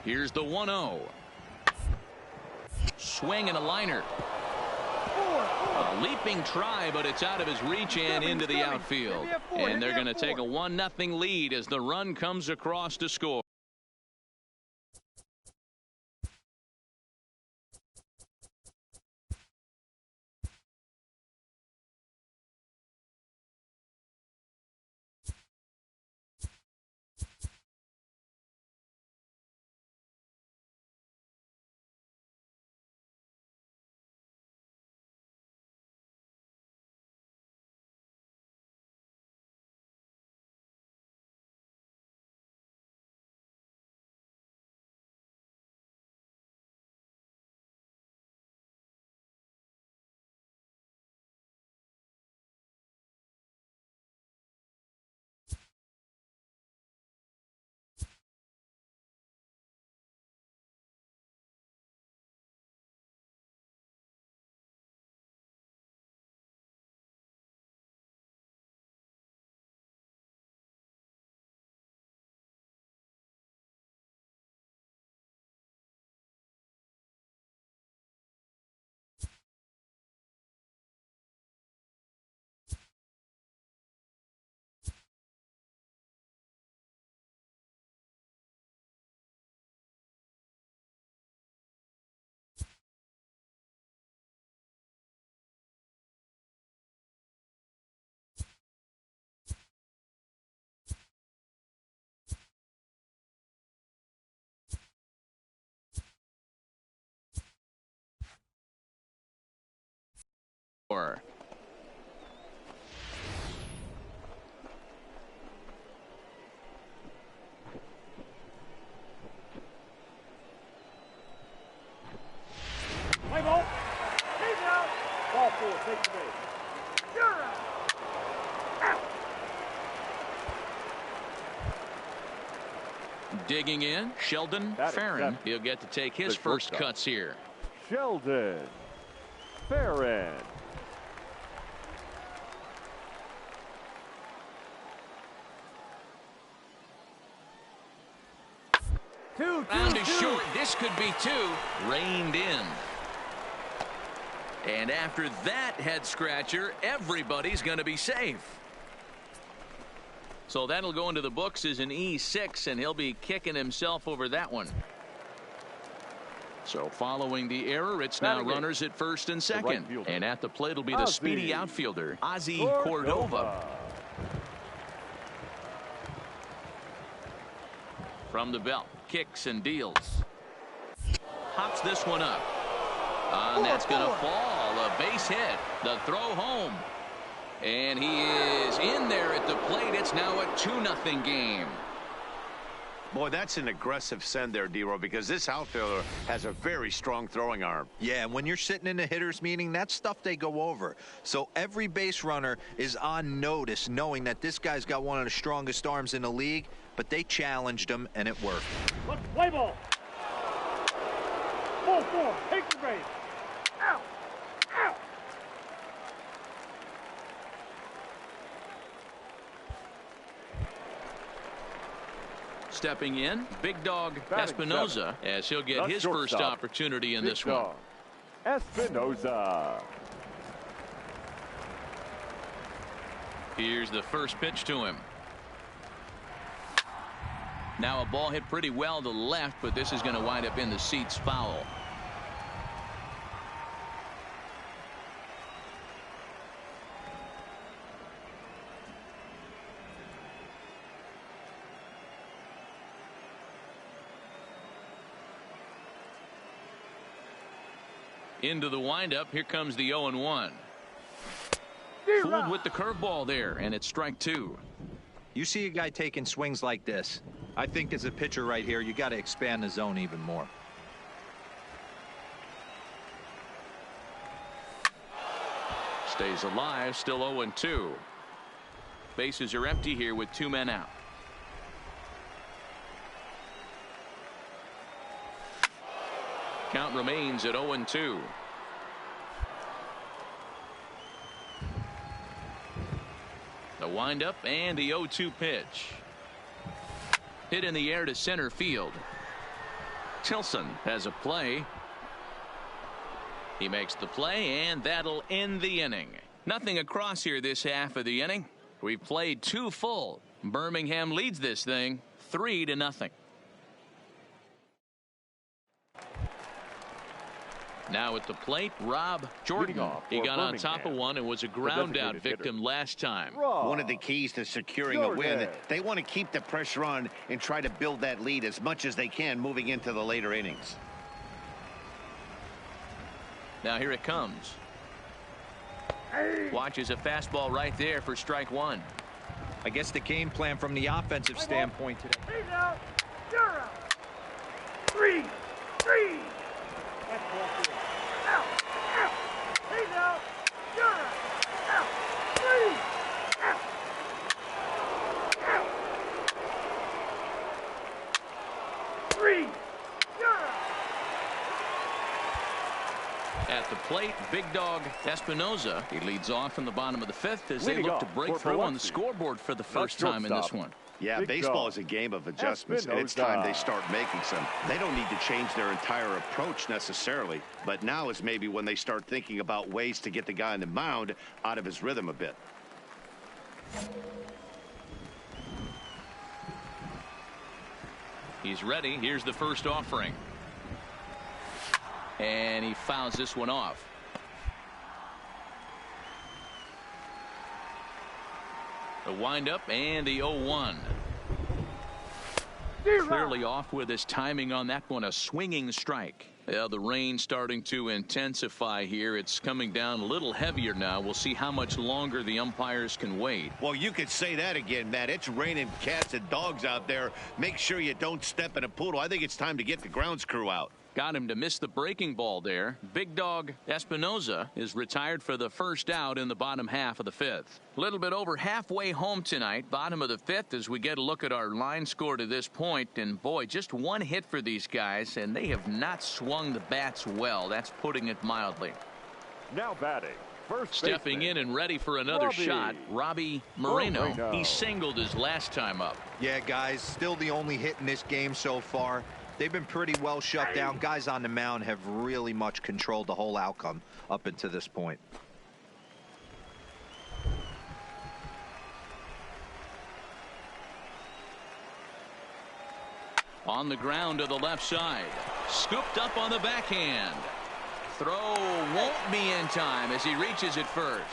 Here's the 1-0. Swing and a liner. A leaping try, but it's out of his reach and into the outfield. And they're going to take a 1-0 lead as the run comes across to score. Play ball. He's out. Ball 4. Take the base. You're out. Out. Digging in, Sheldon Farron. He'll get to take his first cuts here. Sheldon Farron. Round is short. This could be 2. Reined in. And after that head scratcher, everybody's going to be safe. So that'll go into the books as an E6, and he'll be kicking himself over that one. So following the error, it's now runners at first and second. And at the plate will be the speedy outfielder, Ozzy Cordova. From the belt, kicks and deals. Hops this one up. And that's going to fall. A base hit. The throw home. And he is in there at the plate. It's now a 2-0 game. Boy, that's an aggressive send there, D-Row, because this outfielder has a very strong throwing arm. Yeah, and when you're sitting in a hitter's meeting, that's stuff they go over. So every base runner is on notice, knowing that this guy's got one of the strongest arms in the league, but they challenged him, and it worked. Let's play ball. Ball 4. Take the base. Out. Out. Stepping in, big dog Espinoza, as he'll get his first opportunity in this one. Espinoza. Here's the first pitch to him. Now a ball hit pretty well to the left, but this is going to wind up in the seats foul. Into the windup. Here comes the 0-1. Fooled with the curveball there, and it's strike 2. You see a guy taking swings like this. I think as a pitcher right here, you got to expand the zone even more. Stays alive, still 0-2. Bases are empty here with 2 men out. Count remains at 0-2. The windup and the 0-2 pitch. Hit in the air to center field. Tilson has a play. He makes the play, and that'll end the inning. Nothing across here this half of the inning. We've played 2 full. Birmingham leads this thing 3-0. Now at the plate, Rob Jordan. He got on top of one and was a ground out victim last time. One of the keys to securing a win, they want to keep the pressure on and try to build that lead as much as they can moving into the later innings. Now here it comes. Watches a fastball right there for strike 1. I guess the game plan from the offensive standpoint today. He's out. You're out. 3. That's ball 4. Out. He's out. You're out. 3. Out. 3. At the plate, big dog Espinoza. He leads off in the bottom of the 5th as they look to break through on the scoreboard for the first time in this one. Yeah, baseball is a game of adjustments, and it's time they start making some. They don't need to change their entire approach necessarily, but now is maybe when they start thinking about ways to get the guy on the mound out of his rhythm a bit. He's ready. Here's the first offering. And he fouls this one off. The windup and the 0-1. Clearly off with his timing on that one. A swinging strike. Yeah, the rain starting to intensify here. It's coming down a little heavier now. We'll see how much longer the umpires can wait. Well, you could say that again, Matt. It's raining cats and dogs out there. Make sure you don't step in a poodle. I think it's time to get the grounds crew out. Got him to miss the breaking ball there. Big dog Espinoza is retired for the first out in the bottom half of the 5th. A little bit over halfway home tonight, bottom of the 5th, as we get a look at our line score to this point. And boy, just one hit for these guys, and they have not swung the bats well. That's putting it mildly. Now batting. First stepping in and ready for another shot, Robbie Moreno. He singled his last time up. Yeah, guys, still the only hit in this game so far. They've been pretty well shut down. Guys on the mound have really much controlled the whole outcome up until this point. On the ground to the left side. Scooped up on the backhand. Throw won't be in time as he reaches it first.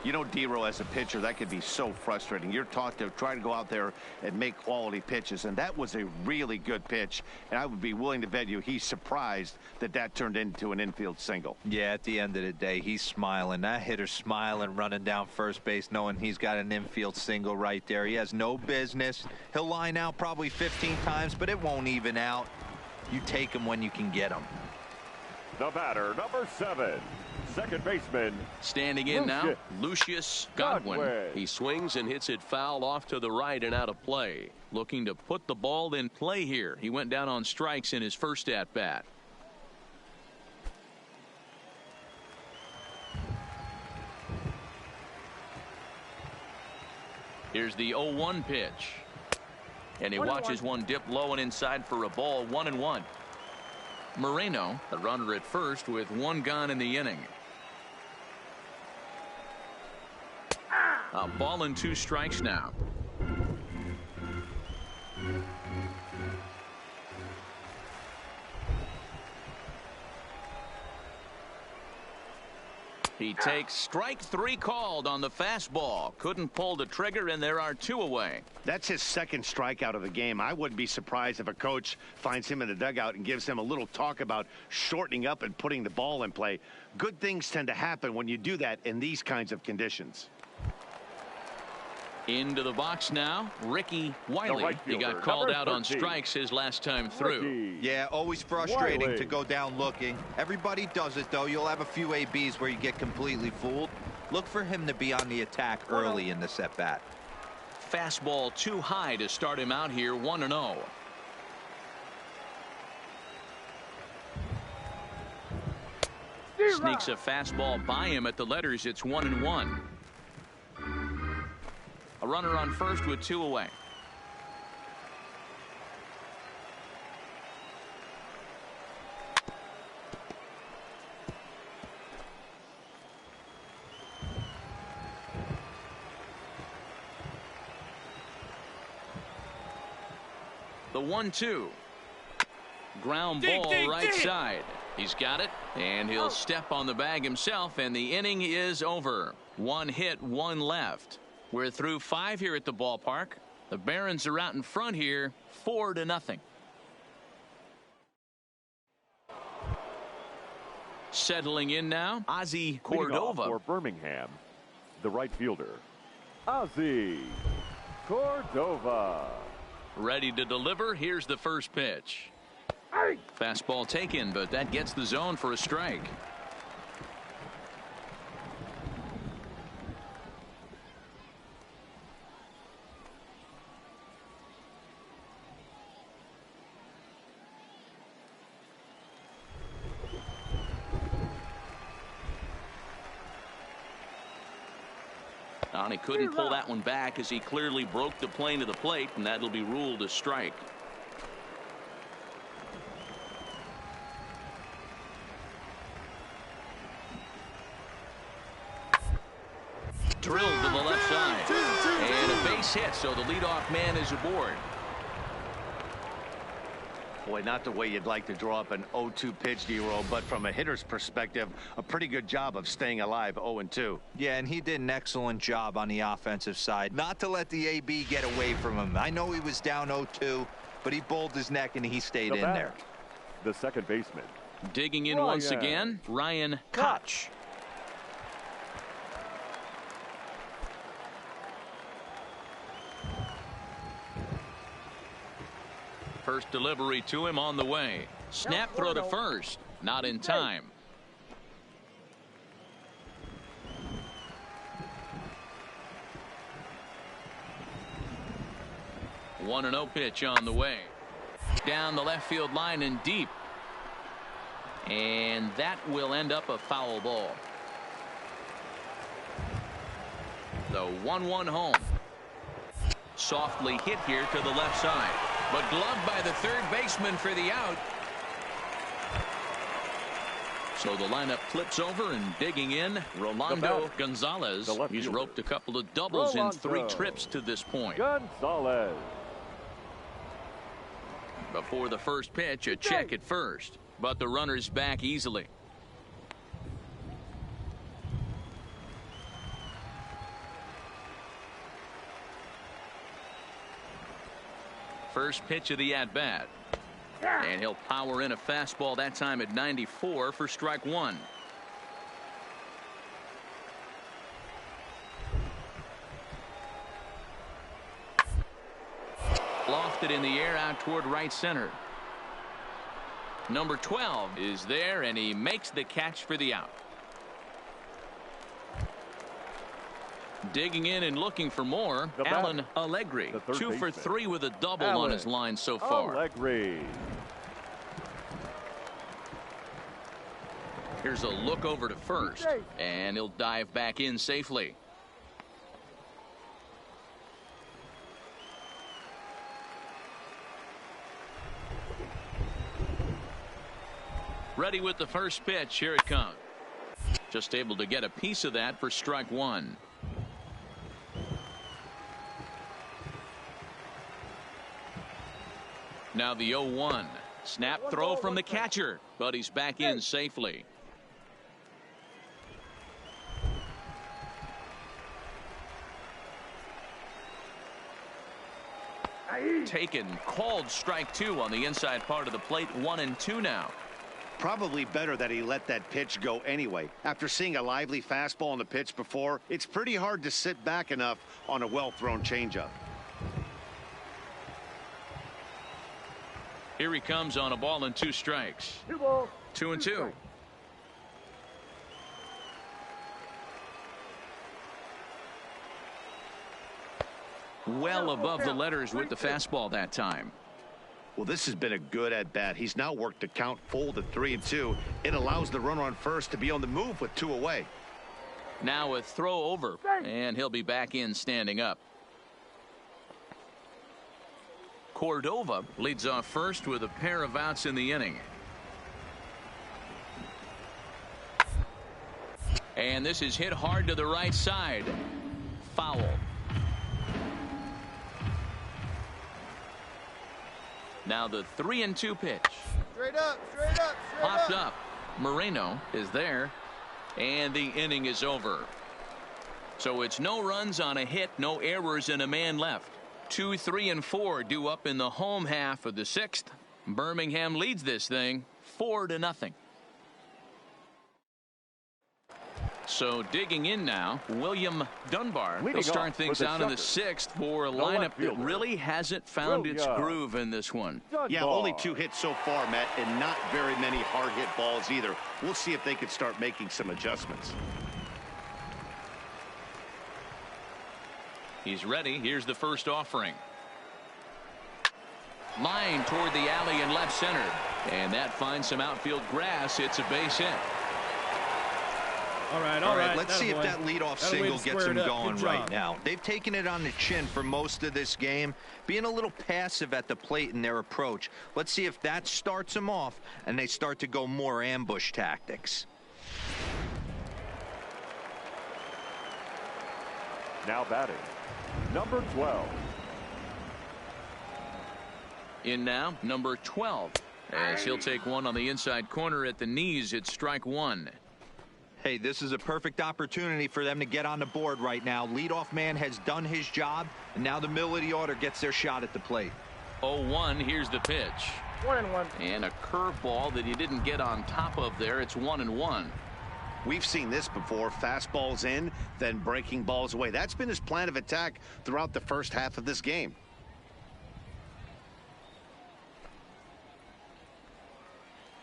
You know, D-Row, as a pitcher, that could be so frustrating. You're taught to try to go out there and make quality pitches, and that was a really good pitch. And I would be willing to bet you he's surprised that that turned into an infield single. Yeah, at the end of the day, he's smiling. That hitter's smiling, running down first base, knowing he's got an infield single right there. He has no business. He'll line out probably 15 times, but it won't even out. You take him when you can get him. The batter, number 7. Second baseman. Standing in now, Lucius Godwin. He swings and hits it foul off to the right and out of play. Looking to put the ball in play here. He went down on strikes in his first at bat. Here's the 0-1 pitch. And he watches one dip low and inside for a ball. 1-1. Moreno, the runner at first with one gone in the inning. A ball and 2 strikes now. He takes strike 3 called on the fastball. Couldn't pull the trigger, and there are 2 away. That's his second strikeout of the game. I wouldn't be surprised if a coach finds him in the dugout and gives him a little talk about shortening up and putting the ball in play. Good things tend to happen when you do that in these kinds of conditions. Into the box now, Ricky Wiley. He got called out on strikes his last time through. Yeah, always frustrating to go down looking. Everybody does it, though. You'll have a few ABs where you get completely fooled. Look for him to be on the attack early in this at-bat. Fastball too high to start him out here, 1-0. Sneaks a fastball by him at the letters. It's 1-1. A runner on first with 2 away. The 1-2. Ground ball right side. He's got it, and he'll step on the bag himself, and the inning is over. 1 hit, 1 left. We're through 5 here at the ballpark. The Barons are out in front here, 4-0. Settling in now, Ozzy Cordova. For Birmingham, the right fielder, Ozzy Cordova. Ready to deliver. Here's the first pitch. Fastball taken, but that gets the zone for a strike. And he couldn't pull that one back as he clearly broke the plane of the plate, and that'll be ruled a strike. Drilled to the left side. And a base hit, so the leadoff man is aboard. Boy, not the way you'd like to draw up an 0-2 pitch, D-roll, but from a hitter's perspective, a pretty good job of staying alive 0-2. Yeah, and he did an excellent job on the offensive side. Not to let the AB get away from him. I know he was down 0-2, but he bowled his neck and he stayed in there. The second baseman. Digging in once again, Ryan Koch. First delivery to him on the way. Snap throw to first. Not in time. One 1-0 pitch on the way. Down the left field line and deep. And that will end up a foul ball. The 1-1 home. Softly hit here to the left side. But gloved by the third baseman for the out. So the lineup flips over, and digging in, Rolando Gonzalez. He's roped a couple of doubles in 3 trips to this point. Gonzalez. Before the first pitch, a check at first. But the runner's back easily. First pitch of the at-bat. And he'll power in a fastball, that time at 94 for strike 1. Lofted in the air out toward right center. Number 12 is there, and he makes the catch for the out. Digging in and looking for more, Alan Allegri. 2 for 3 with a double on his line so far. Allegri. Here's a look over to first, and he'll dive back in safely. Ready with the first pitch. Here it comes. Just able to get a piece of that for strike 1. Now the 0-1. Snap throw from the catcher, but he's back in safely. Taken, called strike 2 on the inside part of the plate. 1-2 now. Probably better that he let that pitch go anyway. After seeing a lively fastball on the pitch before, it's pretty hard to sit back enough on a well-thrown changeup. Here he comes on a ball and 2 strikes. 2-2. Well above the letters with the fastball that time. Well, this has been a good at-bat. He's now worked the count full to 3-2. It allows the runner on first to be on the move with 2 away. Now a throw over, and he'll be back in standing up. Cordova leads off first with a pair of outs in the inning. And this is hit hard to the right side. Foul. Now the 3-2 pitch. Straight up, straight up, straight Popped up. Moreno is there. And the inning is over. So it's no runs on a hit, no errors, and a man left. 2, 3, and 4 due up in the home half of the 6th. Birmingham leads this thing 4-0. So digging in now, William Dunbar. He'll start things out in the 6th for a lineup that really hasn't found its groove in this one. Yeah, only 2 hits so far, Matt, and not very many hard hit balls either. We'll see if they can start making some adjustments. He's ready. Here's the first offering. Line toward the alley in left center. And that finds some outfield grass. It's a base hit. All right. Let's see if that leadoff single gets them going right now. They've taken it on the chin for most of this game, being a little passive at the plate in their approach. Let's see if that starts them off and they start to go more ambush tactics. Now batting, number 12. In now, number 12. As he'll take one on the inside corner at the knees. It's strike 1. Hey, this is a perfect opportunity for them to get on the board right now. Leadoff man has done his job, and now the middle of the order gets their shot at the plate. 0-1. Here's the pitch. 1-1. And a curveball that he didn't get on top of there. It's 1-1. We've seen this before. Fastballs in, then breaking balls away. That's been his plan of attack throughout the first half of this game.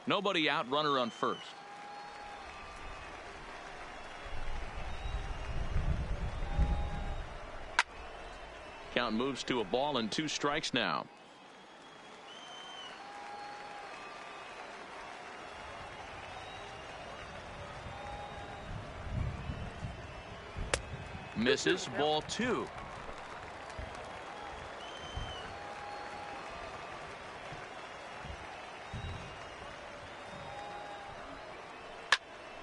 Nobody out, runner on first. Count moves to a ball and 2 strikes now. Misses, ball 2.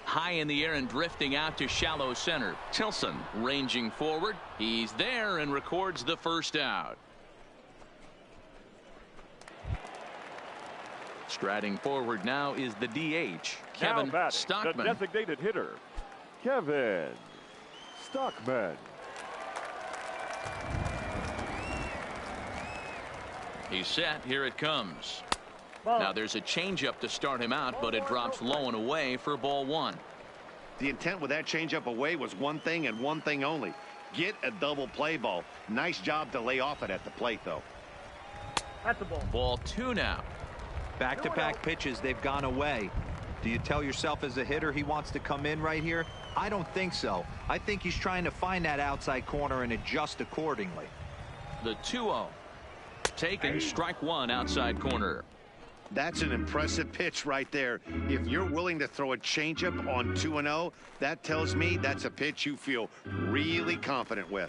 High in the air and drifting out to shallow center. Tilson ranging forward. He's there and records the first out. Striding forward now is the DH, Kevin Stockman. The designated hitter, Kevin Stockman. He's set. Here it comes. Now there's a changeup to start him out, but it drops low and away for ball 1. The intent with that changeup away was one thing and one thing only. Get a double play ball. Nice job to lay off it at the plate, though. That's the ball. Ball 2 now. Back-to-back pitches, they've gone away. Do you tell yourself as a hitter he wants to come in right here? I don't think so. I think he's trying to find that outside corner and adjust accordingly. The 2-0. Taken, strike 1 outside corner. That's an impressive pitch right there. If you're willing to throw a changeup on 2-0, that tells me that's a pitch you feel really confident with.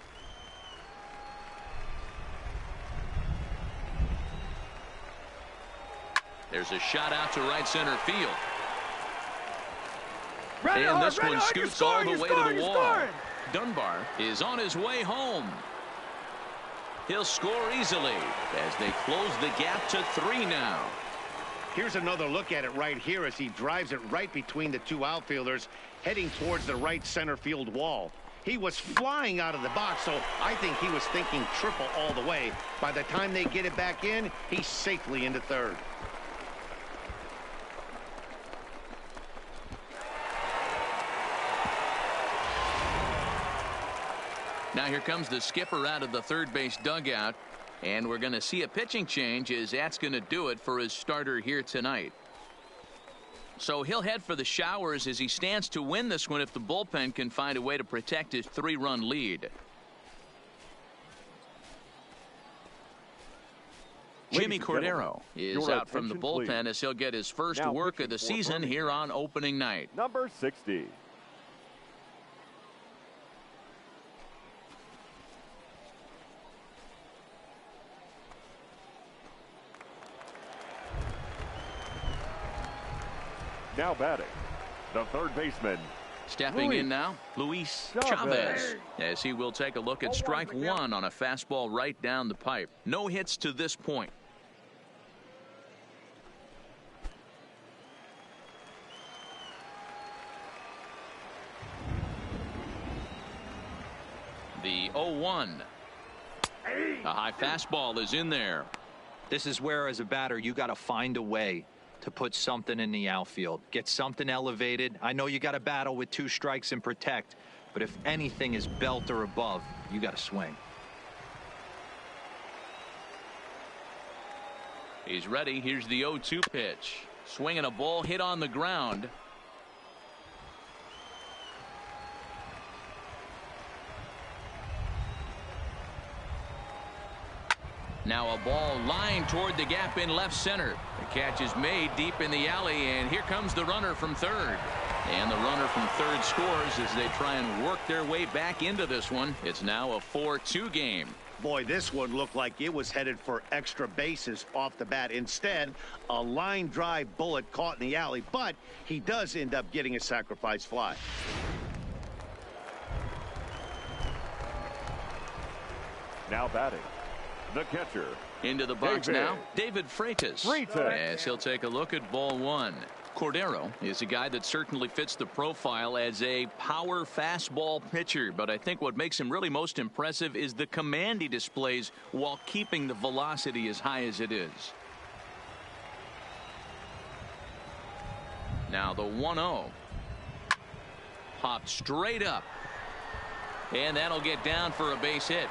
There's a shot out to right center field. And this one scoots all the way to the wall. Dunbar is on his way home. He'll score easily as they close the gap to 3 now. Here's another look at it right here as he drives it right between the 2 outfielders, heading towards the right center field wall. He was flying out of the box, so I think he was thinking triple all the way. By the time they get it back in, he's safely into third. Now here comes the skipper out of the third base dugout. And we're going to see a pitching change as that's going to do it for his starter here tonight. So he'll head for the showers as he stands to win this one if the bullpen can find a way to protect his 3-run lead. Jimmy Cordero is out from the bullpen as he'll get his first work of the season here on opening night. Number 60. Now batting, the third baseman. Stepping in now, Luis Chavez, as he will take a look at strike 1 on a fastball right down the pipe. No hits to this point. 1. A high fastball is in there. This is where, as a batter, you got to find a way to put something in the outfield. Get something elevated. I know you got to battle with 2 strikes and protect, but if anything is belt or above, you got to swing. He's ready. Here's the 0-2 pitch. Swinging a ball hit on the ground. Now a ball lined toward the gap in left center. The catch is made deep in the alley, and here comes the runner from third. And the runner from third scores as they try and work their way back into this one. It's now a 4-2 game. Boy, this one looked like it was headed for extra bases off the bat. Instead, a line drive bullet caught in the alley, but he does end up getting a sacrifice fly. Now batting, the catcher. Into the box now, David Freitas. As he'll take a look at ball 1. Cordero is a guy that certainly fits the profile as a power fastball pitcher, but I think what makes him really most impressive is the command he displays while keeping the velocity as high as it is. Now the 1-0. Popped straight up, and that'll get down for a base hit.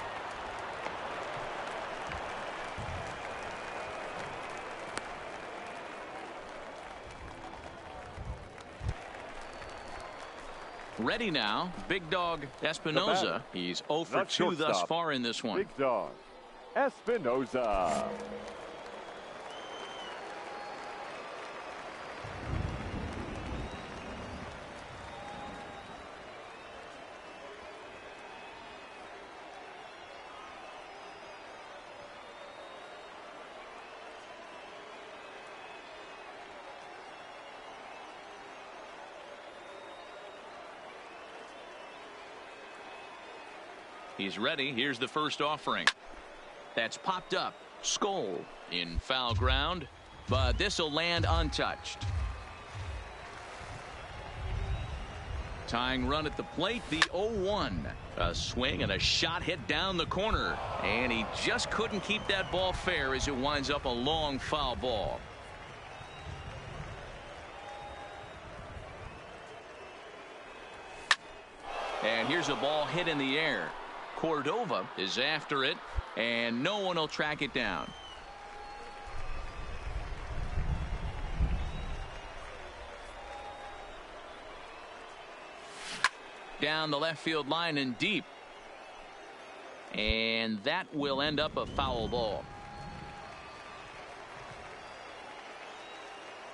Ready now, Big Dog Espinoza. He's 0 for 2 thus far in this one. Big Dog Espinoza. He's ready. Here's the first offering. That's popped up. Skoll in foul ground, but this will land untouched. Tying run at the plate, the 0-1. A swing and a shot hit down the corner, and he just couldn't keep that ball fair as it winds up a long foul ball. And here's a ball hit in the air. Cordova is after it, and no one will track it down. Down the left field line and deep. And that will end up a foul ball.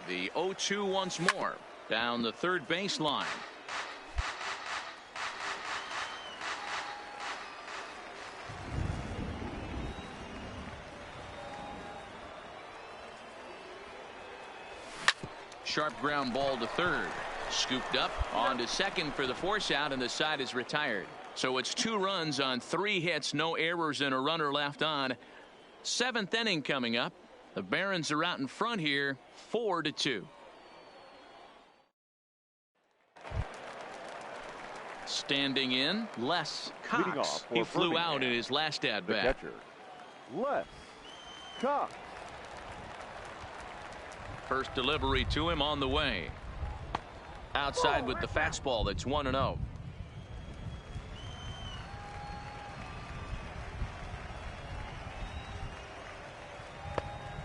The 0-2 once more. Down the third baseline. Sharp ground ball to third. Scooped up on to second for the force out, and the side is retired. So it's 2 runs on 3 hits, no errors, and a runner left on. 7th inning coming up. The Barons are out in front here, 4-2. Standing in, Les Cox. He flew out in his last at bat. The catcher, Les Cox. First delivery to him on the way. Outside with the fastball. That's 1-0.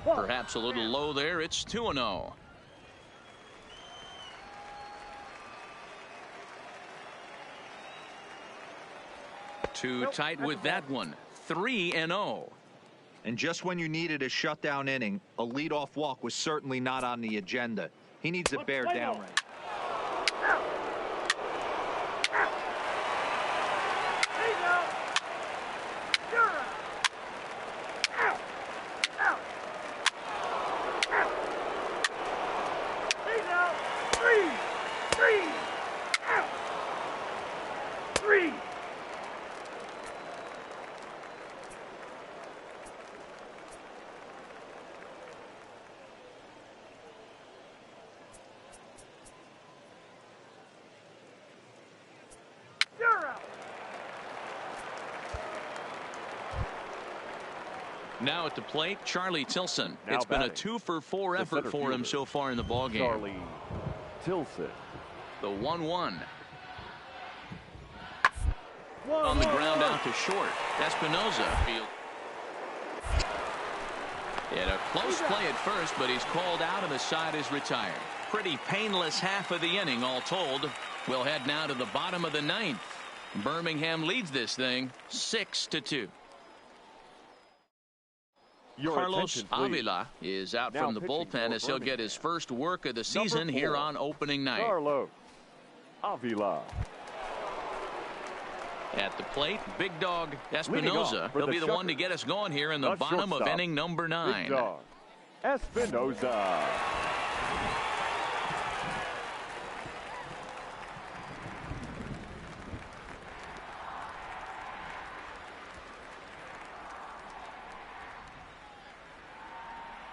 Perhaps a little low there. It's 2-0. Too tight with that one. 3-0. And just when you needed a shutdown inning, a leadoff walk was certainly not on the agenda. He needs to bear down right. Now at the plate, Charlie Tilson. Now It's been a batting, 2-for-4 effort center for him fielder, so far in the ballgame. Charlie Tilson. The 1-1. On the ground out to short. Espinosa field. And a close play at first, but he's called out and the side is retired. Pretty painless half of the inning all told. We'll head now to the bottom of the ninth. Birmingham leads this thing 6-2. Carlos Avila is out Now from the pitching bullpen for as he'll get his Birmingham. first work of the season Number 4, here on opening night. Carlos Avila. At the plate, big dog Leading Espinosa. off for He'll the be the one to Shuckers, get us going here in the the bottom of shortstop, inning number 9. Big dog Espinosa.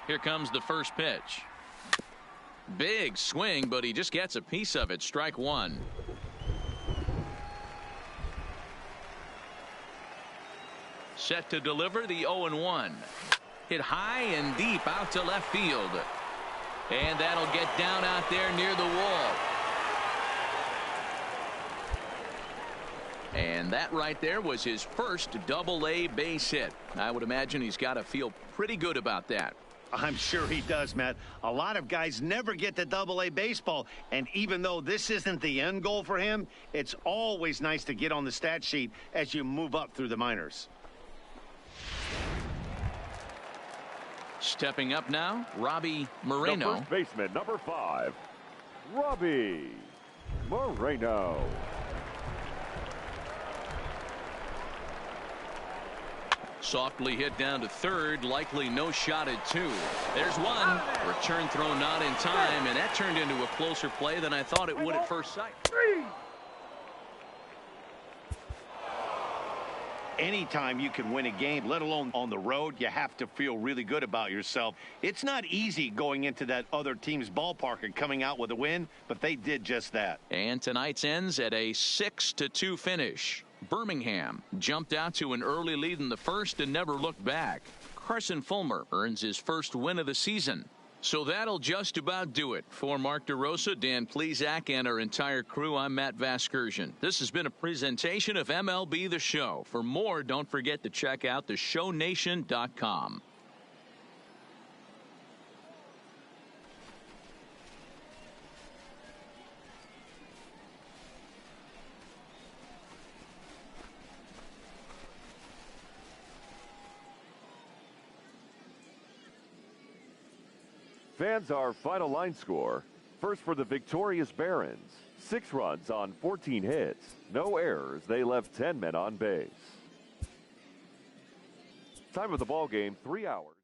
Here comes the first pitch. Big swing, but he just gets a piece of it. Strike one. Set to deliver the 0-1. Hit high and deep out to left field. And that'll get down out there near the wall. And that right there was his first double-A base hit. I would imagine he's got to feel pretty good about that. I'm sure he does, Matt. A lot of guys never get to double-A baseball, and even though this isn't the end goal for him, it's always nice to get on the stat sheet as you move up through the minors. Stepping up now, Robbie Moreno. The first baseman, number 5, Robbie Moreno. Softly hit down to third, likely no shot at 2. There's one. Return throw not in time, and that turned into a closer play than I thought it would at first sight. Anytime you can win a game, let alone on the road, you have to feel really good about yourself. It's not easy going into that other team's ballpark and coming out with a win, but they did just that. And tonight's ends at a 6-2 finish. Birmingham jumped out to an early lead in the first and never looked back. Carson Fulmer earns his first win of the season. So that'll just about do it. For Mark DeRosa, Dan Plesac, and our entire crew, I'm Matt Vasgersian. This has been a presentation of MLB The Show. For more, don't forget to check out theshownation.com. Fans, our final line score. First for the victorious Barons. 6 runs on 14 hits. No errors. They left 10 men on base. Time of the ball game, 3 hours.